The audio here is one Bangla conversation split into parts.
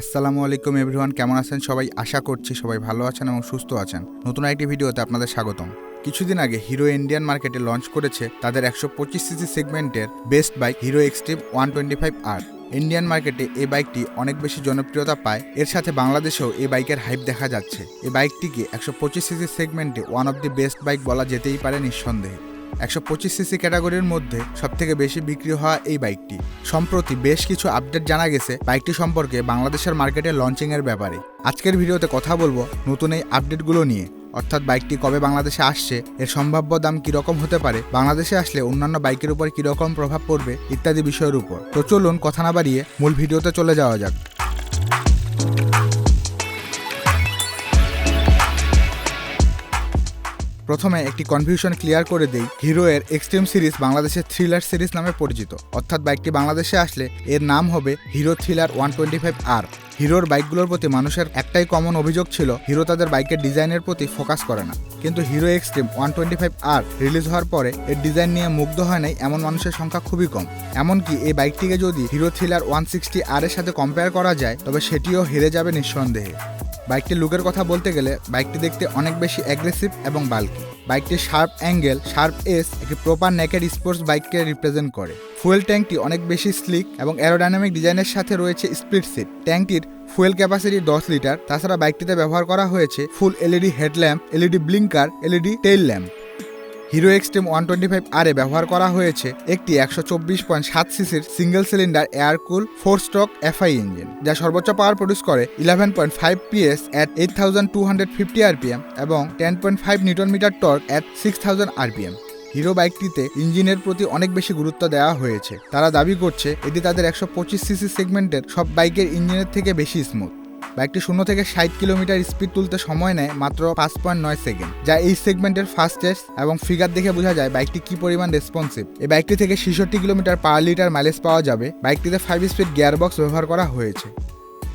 আসসালামু আলাইকুম এভরিওয়ান, কেমন আছেন সবাই? আশা করছি সবাই ভালো আছেন এবং সুস্থ আছেন। নতুন একটি ভিডিওতে আপনাদের স্বাগতম। কিছুদিন আগে হিরো ইন্ডিয়ান মার্কেটে লঞ্চ করেছে তাদের 125cc সেগমেন্টের best bike Hero extreme 125R। Indian মার্কেটে এই বাইকটি অনেক বেশি জনপ্রিয়তা পায়, এর সাথে বাংলাদেশেও এই বাইকের হাইপ দেখা যাচ্ছে। এই বাইকটিকে 125cc সেগমেন্টে one of the best bike বলা যেতেই পারে নিঃসন্দেহে। 125cc ক্যাটাগরির মধ্যে সবথেকে বেশি বিক্রি হওয়া এই বাইকটি। সম্প্রতি বেশ কিছু আপডেট জানা গেছে বাইকটি সম্পর্কে বাংলাদেশের মার্কেটে লঞ্চিংয়ের ব্যাপারে। আজকের ভিডিওতে কথা বলবো নতুন এই আপডেটগুলো নিয়ে, অর্থাৎ বাইকটি কবে বাংলাদেশে আসছে, এর সম্ভাব্য দাম কীরকম হতে পারে, বাংলাদেশে আসলে অন্যান্য বাইকের উপর কীরকম প্রভাব পড়বে ইত্যাদি বিষয়ের উপর। তো চলুন কথা না বাড়িয়ে মূল ভিডিওতে চলে যাওয়া যাক। প্রথমে একটি কনফিউশন ক্লিয়ার করে দেই। হিরো এর এক্সট্রিম সিরিজ বাংলাদেশের থ্রিলার সিরিজ নামে পরিচিত, অর্থাৎ বাইকটি বাংলাদেশে আসলে এর নাম হবে হিরো থ্রিলার 125R। হিরোর বাইকগুলোর প্রতি মানুষের একটাই কমন অভিযোগ ছিল, হিরো তাদের বাইকের ডিজাইনের প্রতি ফোকাস করে না। কিন্তু হিরো এক্সট্রিম 125R রিলিজ হওয়ার পরে এর ডিজাইন নিয়ে মুগ্ধ হয় নাই এমন মানুষের সংখ্যা খুবই কম। এমনকি এই বাইকটিকে যদি হিরো থ্রিলার 160R এর সাথে কম্পেয়ার করা যায় তবে সেটিও হেরে যাবে নিঃসন্দেহে। বাইকটির লুকের কথা বলতে গেলে বাইকটি দেখতে অনেক বেশি অ্যাগ্রেসিভ এবং বাল্কি। বাইকটির শার্প অ্যাঙ্গেল, শার্প এস একটি প্রপার নেকেড স্পোর্টস বাইককে রিপ্রেজেন্ট করে। ফুয়েল ট্যাঙ্কটি অনেক বেশি স্লিক এবং অ্যারোডাইনামিক ডিজাইনের সাথে রয়েছে স্প্লিট সিট। ট্যাঙ্কটির ফুয়েল ক্যাপাসিটি 10 লিটার। তাছাড়া বাইকটিতে ব্যবহার করা হয়েছে full LED headlamp, LED blinker, LED tail lamp. Hero extreme 125R ব্যবহার করা হয়েছে একটি 124.7cc single cylinder air cool 4 stroke FI engine, যা সর্বোচ্চ পাওয়ার প্রডিউস করে 11.5 PS at 8250 rpm এবং 10.5 newton metre torque at 6000 rpm। Hero বাইকটিতে ইঞ্জিনের প্রতি অনেক বেশি গুরুত্ব দেওয়া হয়েছে। তারা দাবি করছে এটি তাদের 125cc সেগমেন্টের সব বাইকের ইঞ্জিনের থেকে বেশি স্মুথ। বাইকটি 0 থেকে 60 কিলোমিটার স্পিড তুলতে সময় নেয় মাত্র 5.9 সেকেন্ড, যা এই সেগমেন্টের ফাস্টেস্ট এবং ফিগার দেখে বোঝা যায় বাইকটি কি পরিমাণ রেসপন্সিভ। এই বাইকটি থেকে 66 কিলোমিটার পার লিটার মাইলেজ পাওয়া যাবে। বাইকটিতে 5 স্পিড গিয়ারবক্স ব্যবহার করা হয়েছে।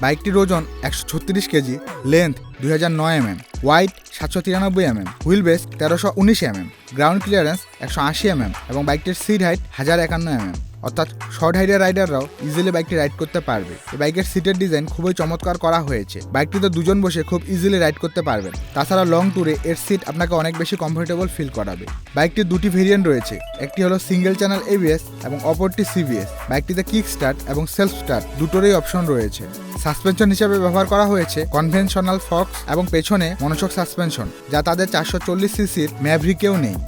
বাইকটির ওজন 136 KG, length 2009 mm, wide 793 mm, wheel base 1319 mm, ground clearance 180 mm এবং বাইকটির সিট হাইট 1051 mm, অর্থাৎ শর্ট হাইটের রাইডাররাও ইজিলি বাইকটি রাইড করতে পারবে। এই বাইকের সিটের ডিজাইন খুবই চমৎকার করা হয়েছে। বাইকটিতে দুজন বসে খুব ইজিলি রাইড করতে পারবেন। তাছাড়া লং ট্যুরে এর সিট আপনাকে অনেক বেশি কমফোর্টেবল ফিল করাবে। বাইকটির দুটি ভেরিয়েন্ট রয়েছে, একটি হলো সিঙ্গেল চ্যানেল ABS এবং অপরটি CBS। বাইকটিতে কিক স্টার্ট এবং সেলফ স্টার্ট দুটোরই অপশন রয়েছে। সাসপেনশন হিসেবে ব্যবহার করা হয়েছে কনভেনশনাল ফক্স এবং পেছনে মনোশক সাসপেনশন, যা তাদের 440cc ম্যাভরিকেও নেই।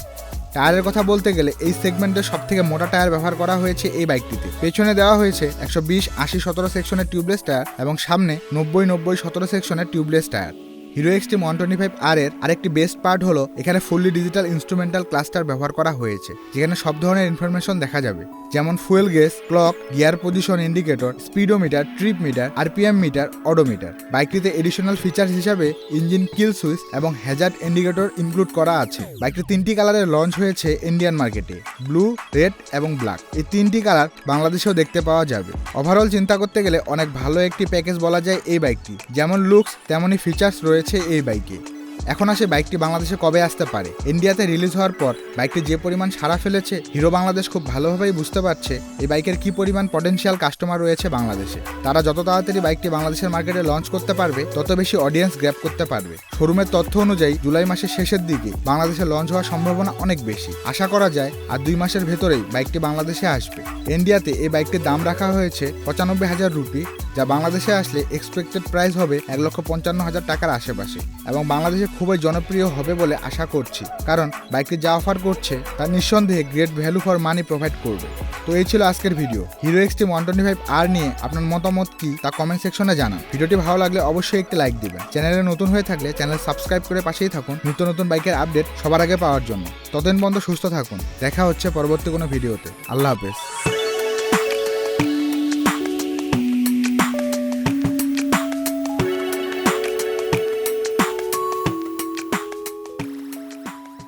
টায়ারের কথা বলতে গেলে এই সেগমেন্টের সবথেকে মোটা টায়ার ব্যবহার করা হয়েছে এই বাইকটিতে। পেছনে দেওয়া হয়েছে 120/80/17 সেকশনের টিউবলেস টায়ার এবং সামনে 90/90/17 সেকশনের tubeless tyre. Hero extreme 125R এর আরেকটি বেস্ট পার্ট হলো এখানে ফুললি ডিজিটাল ইনস্ট্রুমেন্টাল ক্লাস্টার ব্যবহার করা হয়েছে, যেখানে সব ধরনের ইনফরমেশন দেখা যাবে, যেমন fuel gauge, clock, gear position indicator, speedometer, trip meter, RPM meter, odometer. বাইকটিতে এডিশনাল ফিচার হিসাবে ইঞ্জিন কিল সুইচ এবং হ্যাজার্ড ইন্ডিকেটর ইনক্লুড করা আছে। বাইকটি 3টি কালারে লঞ্চ হয়েছে ইন্ডিয়ান মার্কেটে, ব্লু, রেড এবং ব্ল্যাক। এই 3টি কালার বাংলাদেশেও দেখতে পাওয়া যাবে। ওভারঅল চিন্তা করতে গেলে অনেক ভালো একটি প্যাকেজ বলা যায় এই বাইকটি। যেমন লুকস তেমনই ফিচার্স রয়েছে এই বাইকে। এখন আসে বাইকটি বাংলাদেশে কবে আসতে পারে। ইন্ডিয়াতে রিলিজ হওয়ার পর বাইকটি যে পরিমাণ সাড়া ফেলেছে, হিরো বাংলাদেশ খুব ভালোভাবেই বুঝতে পারছে এই বাইকের কি পরিমাণ পটেনশিয়াল কাস্টমার রয়েছে বাংলাদেশে। তারা যত তাড়াতাড়ি বাইকটি বাংলাদেশের মার্কেটে লঞ্চ করতে পারবে তত বেশি অডিয়েন্স গ্র্যাব করতে পারবে। শোরুমের তথ্য অনুযায়ী জুলাই মাসের শেষের দিকে বাংলাদেশে লঞ্চ হওয়ার সম্ভাবনা অনেক বেশি। আশা করা যায় আর 2 মাসের ভেতরেই বাইকটি বাংলাদেশে আসবে। ইন্ডিয়াতে এই বাইকটির দাম রাখা হয়েছে 95,000 রুপি, যা বাংলাদেশে আসলে এক্সপেক্টেড প্রাইস হবে 1,55,000 টাকার আশেপাশে এবং বাংলাদেশে খুবই জনপ্রিয় হবে বলে আশা করছি, কারণ বাইকটি যা অফার করছে তা নিঃসন্দেহে great value for money provide করবে। তো এই ছিল আজকের ভিডিও। হিরো এক্সট্রিম 125R নিয়ে আপনার মতামত কি তা কমেন্ট সেকশনে জানান। ভিডিওটি ভালো লাগলে অবশ্যই একটি লাইক দিবেন। চ্যানেলে নতুন হয়ে থাকলে চ্যানেল সাবস্ক্রাইব করে পাশেই থাকুন নিত্য নতুন বাইকের আপডেট সবার আগে পাওয়ার জন্য। ততদিন পর্যন্ত সুস্থ থাকুন। দেখা হচ্ছে পরবর্তী কোনো ভিডিওতে। আল্লাহ হাফেজ।